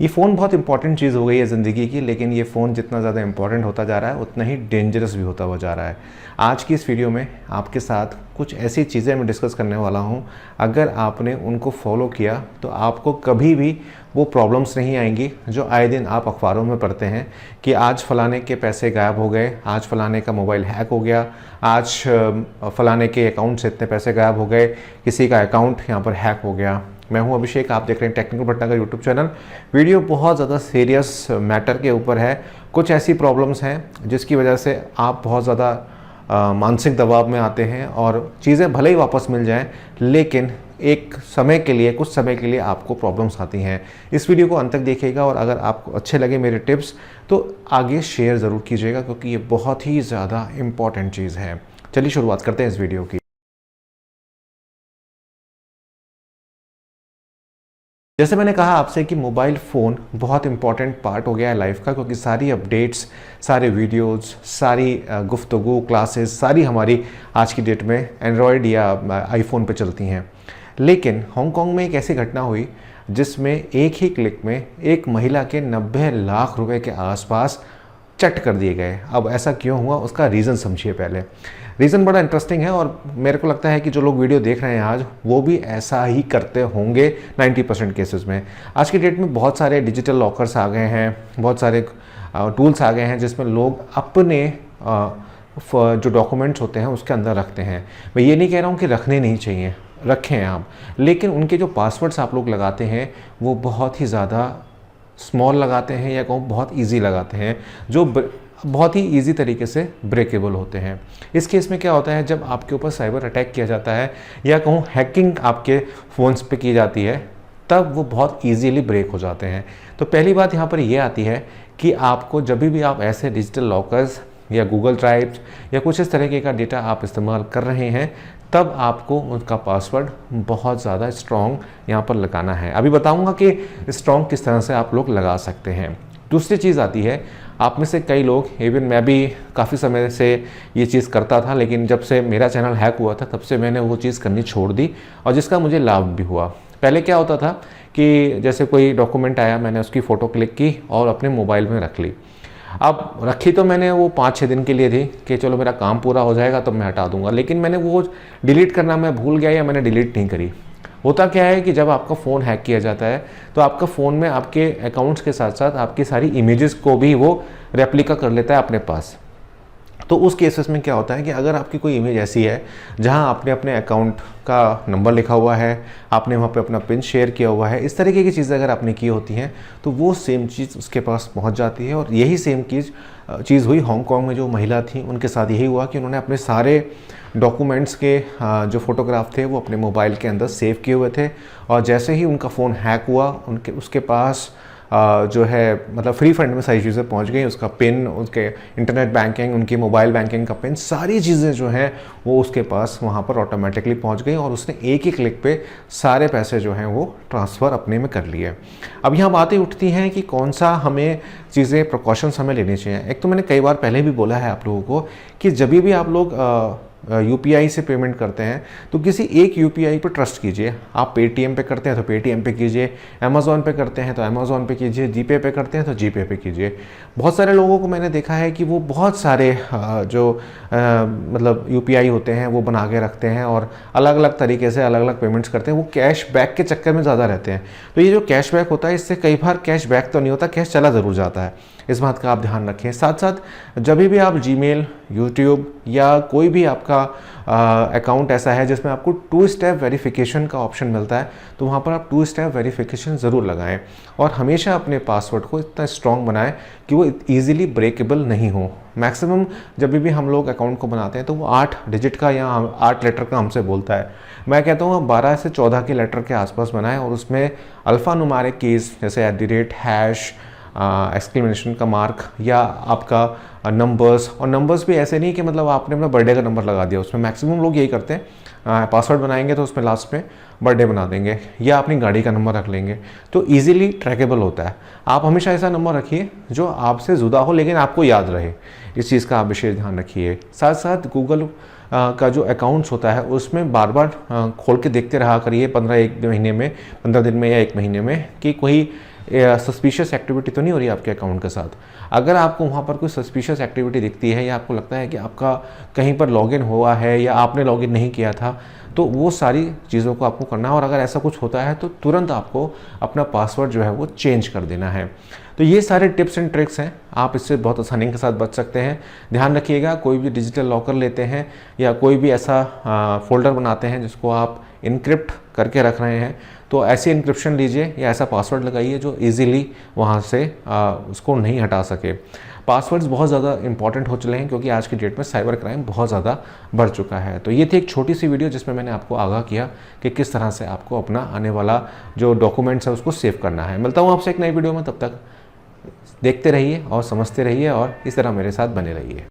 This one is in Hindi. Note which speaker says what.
Speaker 1: ये फ़ोन बहुत इंपॉर्टेंट चीज़ हो गई है ज़िंदगी की, लेकिन ये फ़ोन जितना ज़्यादा इंपॉर्टेंट होता जा रहा है उतना ही डेंजरस भी होता हुआ जा रहा है। आज की इस वीडियो में आपके साथ कुछ ऐसी चीज़ें मैं डिस्कस करने वाला हूँ, अगर आपने उनको फॉलो किया तो आपको कभी भी वो प्रॉब्लम्स नहीं आएंगी जो आए दिन आप अखबारों में पढ़ते हैं कि आज फ़लाने के पैसे गायब हो गए, आज फ़लाने का मोबाइल हैक हो गया, आज फ़लाने के अकाउंट से इतने पैसे गायब हो गए, किसी का अकाउंट यहाँ पर हैक हो गया। मैं हूं अभिषेक, आप देख रहे हैं टेक्निकल भट्टा का यूट्यूब चैनल। वीडियो बहुत ज़्यादा सीरियस मैटर के ऊपर है। कुछ ऐसी प्रॉब्लम्स हैं जिसकी वजह से आप बहुत ज़्यादा मानसिक दबाव में आते हैं और चीज़ें भले ही वापस मिल जाएं, लेकिन एक समय के लिए, कुछ समय के लिए आपको प्रॉब्लम्स आती हैं। इस वीडियो को अंत तक देखिएगा और अगर आपको अच्छे लगे मेरे टिप्स तो आगे शेयर ज़रूर कीजिएगा, क्योंकि ये बहुत ही ज़्यादा इम्पॉर्टेंट चीज़ है। चलिए शुरुआत करते हैं इस वीडियो की। जैसे मैंने कहा आपसे कि मोबाइल फ़ोन बहुत इंपॉर्टेंट पार्ट हो गया है लाइफ का, क्योंकि सारी अपडेट्स, सारे वीडियोस, सारी गुफ्तगू, क्लासेस सारी हमारी आज की डेट में एंड्रॉयड या आईफोन पे चलती हैं। लेकिन हांगकांग में एक ऐसी घटना हुई जिसमें एक ही क्लिक में एक महिला के 90 लाख रुपए के आसपास चट कर दिए गए। अब ऐसा क्यों हुआ, उसका रीज़न समझिए। पहले रीज़न बड़ा इंटरेस्टिंग है और मेरे को लगता है कि जो लोग वीडियो देख रहे हैं आज, वो भी ऐसा ही करते होंगे 90% केसेस में। आज की डेट में बहुत सारे डिजिटल लॉकर्स आ गए हैं, बहुत सारे टूल्स आ गए हैं जिसमें लोग अपने जो डॉक्यूमेंट्स होते हैं उसके अंदर रखते हैं। मैं ये नहीं कह रहा हूँ कि रखने नहीं चाहिए, रखें आप, लेकिन उनके जो पासवर्ड्स आप लोग लगाते हैं वो बहुत ही ज़्यादा स्मॉल लगाते हैं या कहूँ बहुत इजी लगाते हैं, जो बहुत ही इजी तरीके से ब्रेकेबल होते हैं। इस केस में क्या होता है, जब आपके ऊपर साइबर अटैक किया जाता है या कहूँ हैकिंग आपके फ़ोन्स पे की जाती है, तब वो बहुत इजीली ब्रेक हो जाते हैं। तो पहली बात यहाँ पर ये आती है कि आपको जब भी आप ऐसे डिजिटल लॉकर्स या गूगल ड्राइव्स या कुछ इस तरीके का डेटा आप इस्तेमाल कर रहे हैं, तब आपको उनका पासवर्ड बहुत ज़्यादा स्ट्रॉन्ग यहाँ पर लगाना है। अभी बताऊँगा कि स्ट्रॉन्ग किस तरह से आप लोग लगा सकते हैं। दूसरी चीज़ आती है, आप में से कई लोग, इवन मैं भी काफ़ी समय से ये चीज़ करता था, लेकिन जब से मेरा चैनल हैक हुआ था तब से मैंने वो चीज़ करनी छोड़ दी और जिसका मुझे लाभ भी हुआ। पहले क्या होता था कि जैसे कोई डॉक्यूमेंट आया, मैंने उसकी फ़ोटो क्लिक की और अपने मोबाइल में रख ली। अब रखी तो मैंने वो 5-6 दिन के लिए थी कि चलो मेरा काम पूरा हो जाएगा तो मैं हटा दूंगा, लेकिन मैंने वो डिलीट करना मैं भूल गया या मैंने डिलीट नहीं करी। होता क्या है कि जब आपका फ़ोन हैक किया जाता है तो आपका फ़ोन में आपके अकाउंट्स के साथ साथ आपकी सारी इमेजेस को भी वो रेप्लिका कर लेता है अपने पास। तो उस केसेस में क्या होता है कि अगर आपकी कोई इमेज ऐसी है जहां आपने अपने अकाउंट का नंबर लिखा हुआ है, आपने वहां पे अपना पिन शेयर किया हुआ है, इस तरीके की चीज़ें अगर आपने की होती हैं तो वो सेम चीज़ उसके पास पहुंच जाती है। और यही सेम चीज़ हुई हांगकांग में। जो महिला थी उनके साथ यही हुआ कि उन्होंने अपने सारे डॉक्यूमेंट्स के जो फ़ोटोग्राफ थे वो अपने मोबाइल के अंदर सेव किए हुए थे, और जैसे ही उनका फ़ोन हैक हुआ उसके पास जो है मतलब फ्री फंड में सारी चीज़ें पहुंच गई। उसका पिन, उसके इंटरनेट बैंकिंग, उनकी मोबाइल बैंकिंग का पिन, सारी चीज़ें जो हैं वो उसके पास वहां पर ऑटोमेटिकली पहुंच गई और उसने एक ही क्लिक पे सारे पैसे जो हैं वो ट्रांसफ़र अपने में कर लिए। अब यहाँ बातें उठती हैं कि कौन सा हमें चीज़ें, प्रिकॉशंस हमें लेनी चाहिए। एक तो मैंने कई बार पहले भी बोला है आप लोगों को कि जब भी आप लोग यूपीआई से पेमेंट करते हैं तो किसी एक यूपीआई पर ट्रस्ट कीजिए। आप पेटीएम पे करते हैं तो पेटीएम पे कीजिए, अमेज़ॉन पे करते हैं तो अमेज़ॉन पे कीजिए, जीपे पे करते हैं तो जीपे पे कीजिए। बहुत सारे लोगों को मैंने देखा है कि वो बहुत सारे जो मतलब यूपीआई होते हैं वो बना के रखते हैं और अलग अलग तरीके से अलग अलग पेमेंट्स करते हैं। वो कैश बैक के चक्कर में ज़्यादा रहते हैं। तो ये जो कैश बैक होता है, इससे कई बार कैश बैक तो नहीं होता, कैश चला ज़रूर जाता है। इस बात का आप ध्यान रखें। साथ साथ जब भी आप जीमेल, यूट्यूब या कोई भी आपका अकाउंट ऐसा है जिसमें आपको 2 स्टेप वेरिफिकेशन का ऑप्शन मिलता है, तो वहाँ पर आप 2 स्टेप वेरिफिकेशन ज़रूर लगाएं और हमेशा अपने पासवर्ड को इतना स्ट्रॉन्ग बनाएं कि वो ईजिली ब्रेकेबल नहीं हो। मैक्सिमम जब भी हम लोग अकाउंट को बनाते हैं तो वो 8 डिजिट का या 8 लेटर का हमसे बोलता है। मैं कहता हूँ 12 से 14 के लेटर के आसपास बनाएं और उसमें अल्फ़ा नुमारिक कीज़ जैसे @ एक्सक्लेमेशन का मार्क या आपका नंबर्स, और नंबर्स भी ऐसे नहीं कि मतलब आपने अपना बर्थडे का नंबर लगा दिया उसमें। मैक्सिमम लोग यही करते हैं, पासवर्ड बनाएंगे तो उसमें लास्ट में बर्थडे बना देंगे या अपनी गाड़ी का नंबर रख लेंगे, तो इजीली ट्रैकेबल होता है। आप हमेशा ऐसा नंबर रखिए जो आपसे जुदा हो लेकिन आपको याद रहे। इस चीज़ का आप विशेष ध्यान रखिए। साथ साथ गूगल का जो अकाउंट्स होता है उसमें बार बार खोल के देखते रहा करिए 15 दिन में या 1 महीने में कि कोई सस्पिशियस एक्टिविटी तो नहीं हो रही आपके अकाउंट के साथ। अगर आपको वहाँ पर कोई सस्पिशियस एक्टिविटी दिखती है या आपको लगता है कि आपका कहीं पर लॉगिन हुआ है या आपने लॉगिन नहीं किया था, तो वो सारी चीज़ों को आपको करना है। और अगर ऐसा कुछ होता है तो तुरंत आपको अपना पासवर्ड जो है वो चेंज कर देना है। तो ये सारे टिप्स एंड ट्रिक्स हैं, आप इससे बहुत आसानी के साथ बच सकते हैं। ध्यान रखिएगा, कोई भी डिजिटल लॉकर लेते हैं या कोई भी ऐसा फोल्डर बनाते हैं जिसको आप इनक्रिप्ट करके रख रहे हैं, तो ऐसी इनक्रिप्शन लीजिए या ऐसा पासवर्ड लगाइए जो इजीली वहाँ से उसको नहीं हटा सके। पासवर्ड्स बहुत ज़्यादा इंपॉर्टेंट हो चले हैं क्योंकि आज की डेट में साइबर क्राइम बहुत ज़्यादा बढ़ चुका है। तो ये थी एक छोटी सी वीडियो जिसमें मैंने आपको आगाह किया कि किस तरह से आपको अपना आने वाला जो डॉक्यूमेंट्स है उसको सेव करना है। मिलता हूँ आपसे एक नई वीडियो में, तब तक देखते रहिए और समझते रहिए और इस तरह मेरे साथ बने रहिए।